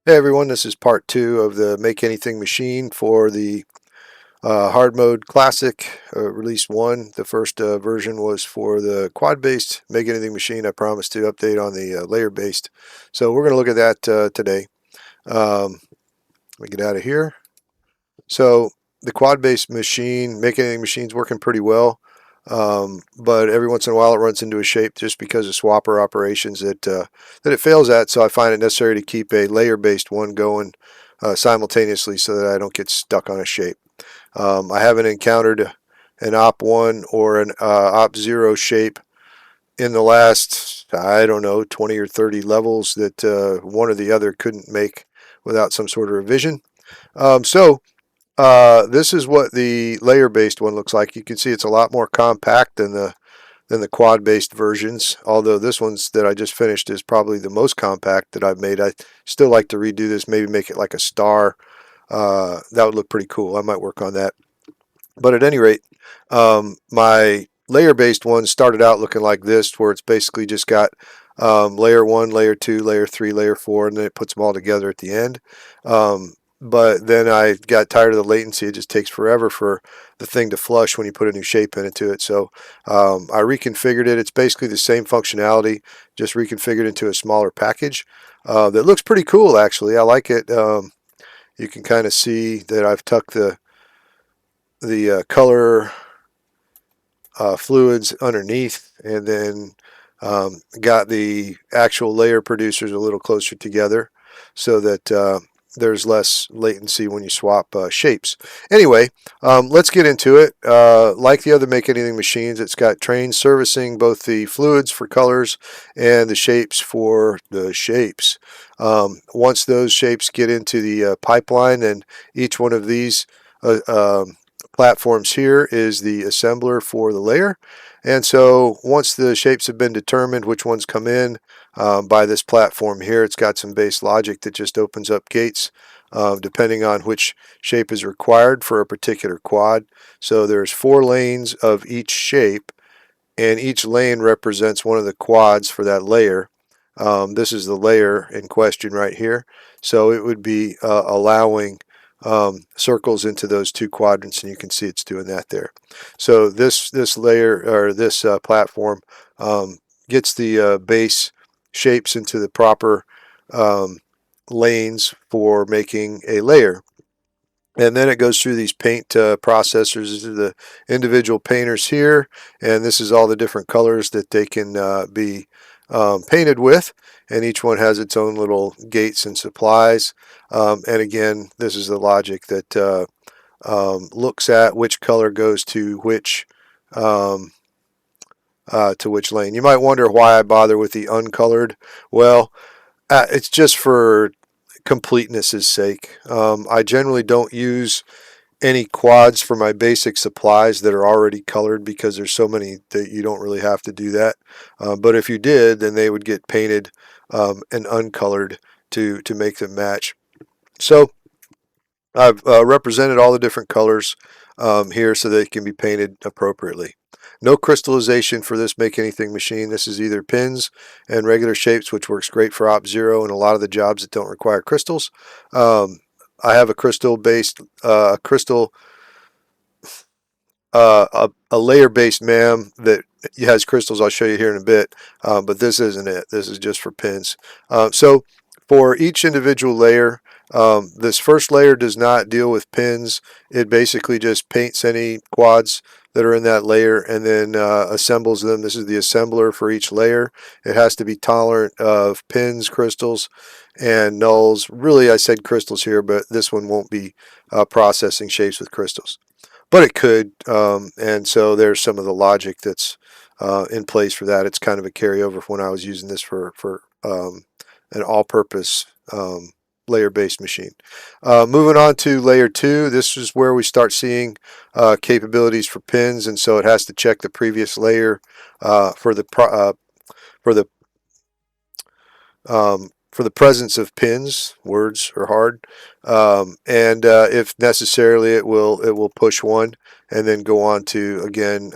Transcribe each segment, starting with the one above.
Hey everyone, this is part 2 of the Make Anything machine for the hard mode classic release 1. The first version was for the quad-based Make Anything machine. I promised to update on the layer based. So we're going to look at that today. Let me get out of here. So the quad-based machine, Make Anything machine's working pretty well. But every once in a while it runs into a shape just because of swapper operations that it fails at. So I find it necessary to keep a layer-based one going simultaneously so that I don't get stuck on a shape. I haven't encountered an op1 or an op0 shape in the last, I don't know, 20 or 30 levels that one or the other couldn't make without some sort of revision. This is what the layer-based one looks like. You can see it's a lot more compact than the quad-based versions, although this one's that I just finished is probably the most compact that I've made. I still like to redo this, maybe make it like a star. That would look pretty cool. I might work on that. But at any rate, my layer-based one started out looking like this, where it's basically just got layer 1, layer 2, layer 3, layer 4, and then it puts them all together at the end. But then I got tired of the latency. It just takes forever for the thing to flush when you put a new shape into it. So I reconfigured it. It's basically the same functionality, just reconfigured into a smaller package that looks pretty cool, actually. I like it. You can kind of see that I've tucked the color fluids underneath, and then got the actual layer producers a little closer together so that there's less latency when you swap shapes. Anyway, let's get into it. Like the other Make Anything machines, it's got trains servicing both the fluids for colors and the shapes for the shapes. Once those shapes get into the pipeline, then each one of these platforms here is the assembler for the layer. And so once the shapes have been determined, which ones come in by this platform here, it's got some base logic that just opens up gates depending on which shape is required for a particular quad. So there's 4 lanes of each shape, and each lane represents one of the quads for that layer. This is the layer in question right here. So it would be allowing circles into those 2 quadrants, and you can see it's doing that there. So this layer, or this platform, gets the base shapes into the proper lanes for making a layer. And then it goes through these paint processors. These are the individual painters here, and this is all the different colors that they can be painted with, and each one has its own little gates and supplies. And again, this is the logic that looks at which color goes to which lane. You might wonder why I bother with the uncolored. Well, it's just for completeness' sake. I generally don't use any quads for my basic supplies that are already colored because there's so many that you don't really have to do that. But if you did, then they would get painted and uncolored to make them match. So I've represented all the different colors here so they can be painted appropriately. No crystallization for this Make Anything machine. This is either pins and regular shapes, which works great for op0 and a lot of the jobs that don't require crystals. I have a crystal-based, a layer-based MaM that has crystals. I'll show you here in a bit, but this isn't it. This is just for pins. So for each individual layer, this first layer does not deal with pins. It basically just paints any quads that are in that layer and then assembles them. This is the assembler for each layer. It has to be tolerant of pins, crystals, and nulls. Really, I said crystals here, but this one won't be processing shapes with crystals. But it could, and so there's some of the logic that's in place for that. It's kind of a carryover from when I was using this for an all-purpose layer-based machine. Moving on to layer 2, this is where we start seeing capabilities for pins, and so it has to check the previous layer for the presence of pins. Words are hard, and if necessarily, it will push one and then go on to again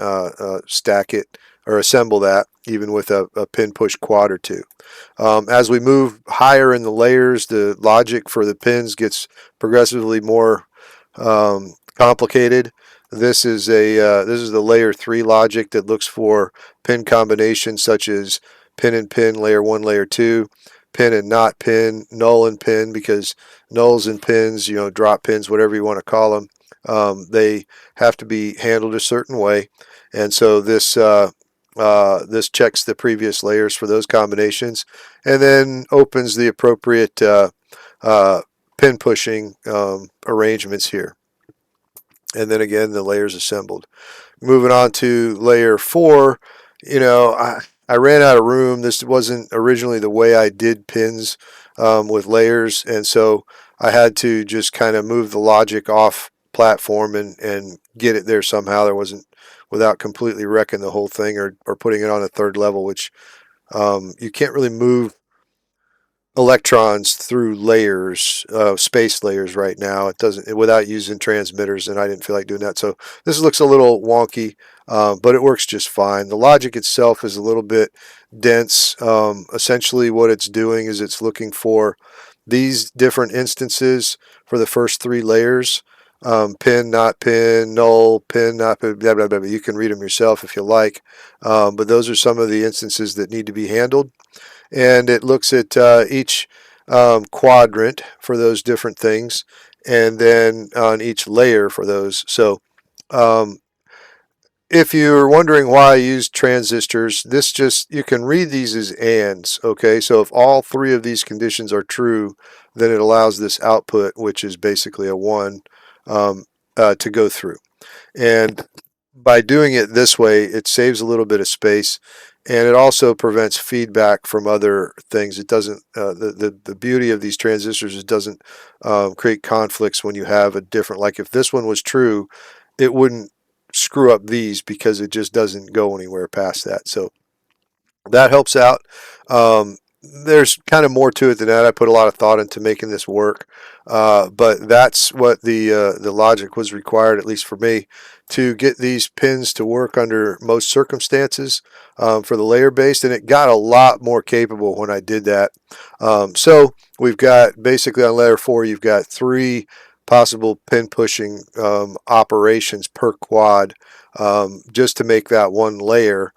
stack it or assemble that even with a pin push quad or two. As we move higher in the layers, the logic for the pins gets progressively more complicated. This is the layer 3 logic that looks for pin combinations such as pin and pin, layer 1, layer 2, pin and not pin, null and pin, because nulls and pins, drop pins, whatever you want to call them, they have to be handled a certain way. And so this checks the previous layers for those combinations and then opens the appropriate pin pushing arrangements here. And then again, the layers assembled. Moving on to layer 4, I ran out of room. This wasn't originally the way I did pins with layers, and so I had to just kind of move the logic off platform and get it there somehow. There wasn't without completely wrecking the whole thing or putting it on a third level, which you can't really move electrons through layers, space layers right now. It doesn't without using transmitters, and I didn't feel like doing that. So this looks a little wonky, but it works just fine. The logic itself is a little bit dense. Essentially, what it's doing is it's looking for these different instances for the first 3 layers. Pin, not pin, null, pin, not pin, blah, blah, blah, blah. You can read them yourself if you like, but those are some of the instances that need to be handled. And it looks at each quadrant for those different things, and then on each layer for those. So if you're wondering why I use transistors, you can read these as ands, okay? So if all 3 of these conditions are true, then it allows this output, which is basically a 1, to go through. And by doing it this way, it saves a little bit of space, and it also prevents feedback from other things. It doesn't. The beauty of these transistors is it doesn't create conflicts when you have a different. Like if this one was true, it wouldn't screw up these because it just doesn't go anywhere past that. So that helps out. There's kind of more to it than that. I put a lot of thought into making this work, but that's what the logic was required, at least for me, to get these pins to work under most circumstances for the layer based, and it got a lot more capable when I did that. So we've got basically on layer 4, you've got 3 possible pin pushing operations per quad, just to make that one layer.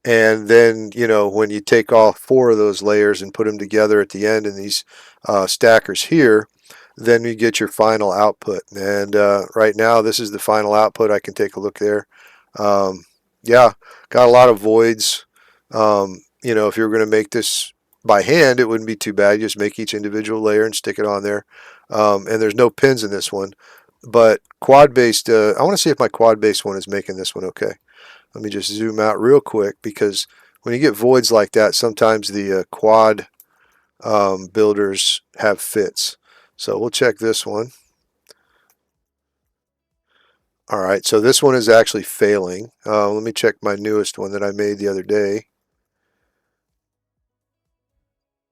And then, when you take all 4 of those layers and put them together at the end in these stackers here, then you get your final output. And right now, this is the final output. I can take a look there. Yeah, got a lot of voids. If you were going to make this by hand, it wouldn't be too bad. You just make each individual layer and stick it on there. And there's no pins in this one. But quad-based, I want to see if my quad-based one is making this one okay. Let me just zoom out real quick, because when you get voids like that, sometimes the quad builders have fits. So we'll check this one. All right, so this one is actually failing. Let me check my newest one that I made the other day.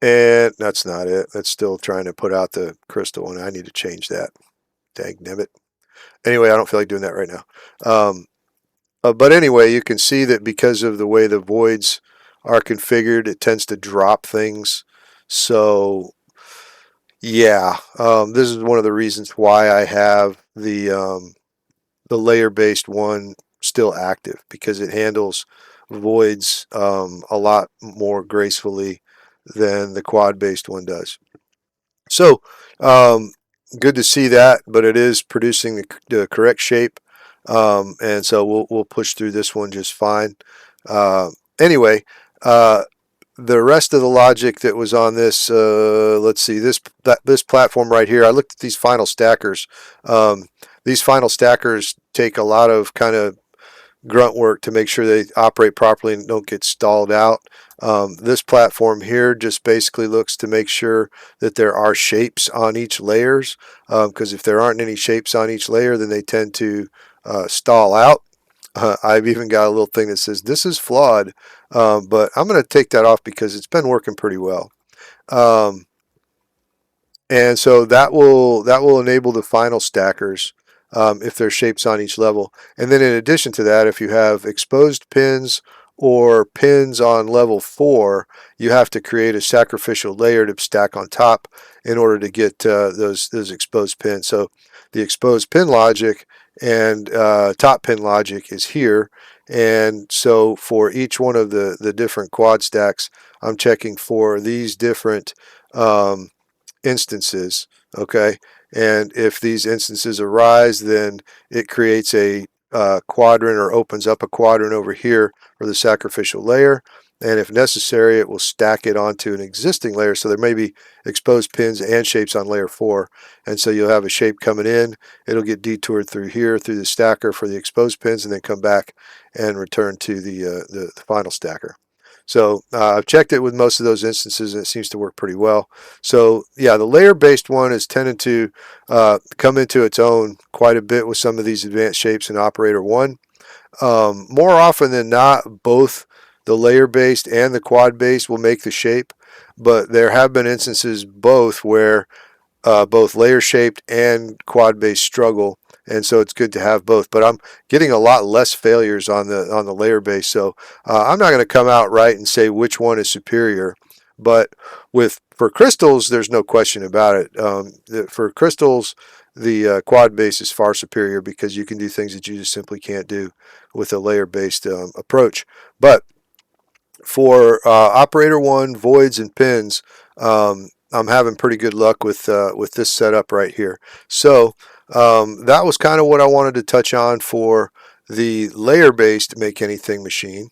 And that's not it. That's still trying to put out the crystal one. I need to change that. Dang it. Anyway, I don't feel like doing that right now. But anyway, you can see that because of the way the voids are configured, it tends to drop things. So yeah, this is one of the reasons why I have the layer-based one still active, because it handles voids a lot more gracefully than the quad-based one does. So good to see that, but it is producing the correct shape. And so we'll push through this one just fine. Anyway, the rest of the logic that was on this, let's see, this platform right here, I looked at these final stackers. These final stackers take a lot of kind of grunt work to make sure they operate properly and don't get stalled out. This platform here just basically looks to make sure that there are shapes on each layers, because if there aren't any shapes on each layer, then they tend to stall out. I've even got a little thing that says this is flawed, but I'm going to take that off because it's been working pretty well. And so that will enable the final stackers if there's shapes on each level. And then in addition to that, if you have exposed pins or pins on level 4, you have to create a sacrificial layer to stack on top in order to get those exposed pins. So the exposed pin logic and top pin logic is here. And so for each one of the different quad stacks, I'm checking for these different instances, okay? And if these instances arise, then it creates a quadrant or opens up a quadrant over here for the sacrificial layer. And if necessary, it will stack it onto an existing layer. So there may be exposed pins and shapes on layer 4. And so you'll have a shape coming in. It'll get detoured through here, through the stacker for the exposed pins, and then come back and return to the final stacker. So I've checked it with most of those instances, and it seems to work pretty well. So yeah, the layer-based one is tending to come into its own quite a bit with some of these advanced shapes in Operator 1. More often than not, both the layer-based and the quad-based will make the shape, but there have been instances both where both layer-shaped and quad-based struggle, and so it's good to have both. But I'm getting a lot less failures on the layer-based, so I'm not going to come out right and say which one is superior. But for crystals, there's no question about it. For crystals, the quad-based is far superior because you can do things that you just simply can't do with a layer-based approach. But for Operator 1, voids, and pins, I'm having pretty good luck with this setup right here. So that was kind of what I wanted to touch on for the layer-based Make Anything machine.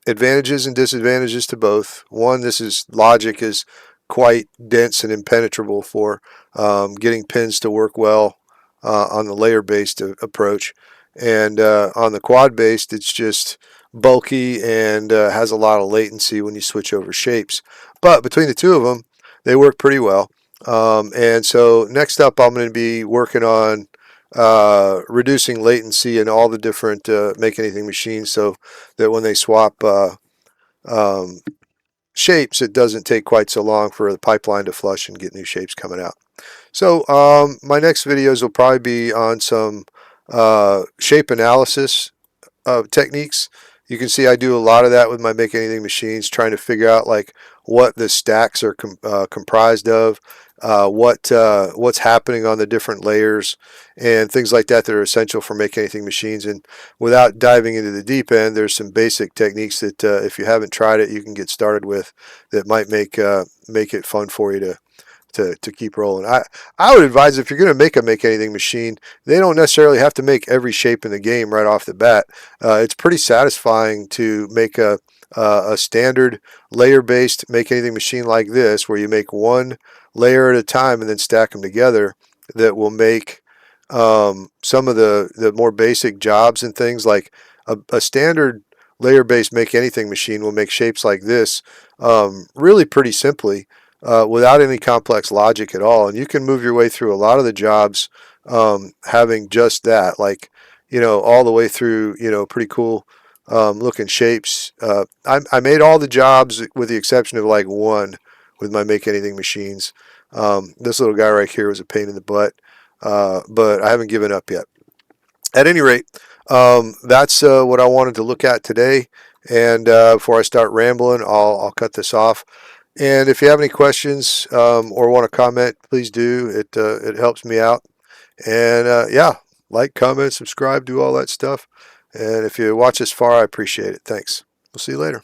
Advantages and disadvantages to both. One, logic is quite dense and impenetrable for getting pins to work well on the layer-based approach. And on the quad-based, it's just bulky and has a lot of latency when you switch over shapes. But between the two of them, they work pretty well. And so next up, I'm going to be working on reducing latency in all the different Make Anything machines so that when they swap shapes, it doesn't take quite so long for the pipeline to flush and get new shapes coming out. So my next videos will probably be on some shape analysis techniques. You can see I do a lot of that with my Make Anything machines, trying to figure out like what the stacks are comprised of, what's happening on the different layers, and things like that are essential for Make Anything machines. And without diving into the deep end, there's some basic techniques that if you haven't tried it, you can get started with that might make it fun for you to keep rolling. I would advise if you're going to make a Make Anything machine, they don't necessarily have to make every shape in the game right off the bat. It's pretty satisfying to make a standard layer-based Make Anything machine like this, where you make one layer at a time and then stack them together, that will make some of the more basic jobs and things. Like a standard layer-based Make Anything machine will make shapes like this really pretty simply, without any complex logic at all. And you can move your way through a lot of the jobs having just that, like, all the way through, pretty cool looking shapes. I made all the jobs with the exception of like one with my Make Anything machines. This little guy right here was a pain in the butt, but I haven't given up yet. At any rate, that's what I wanted to look at today. And before I start rambling, I'll cut this off. And if you have any questions or want to comment, please do. It helps me out. And yeah, like, comment, subscribe, do all that stuff. And if you watch this far, I appreciate it. Thanks. We'll see you later.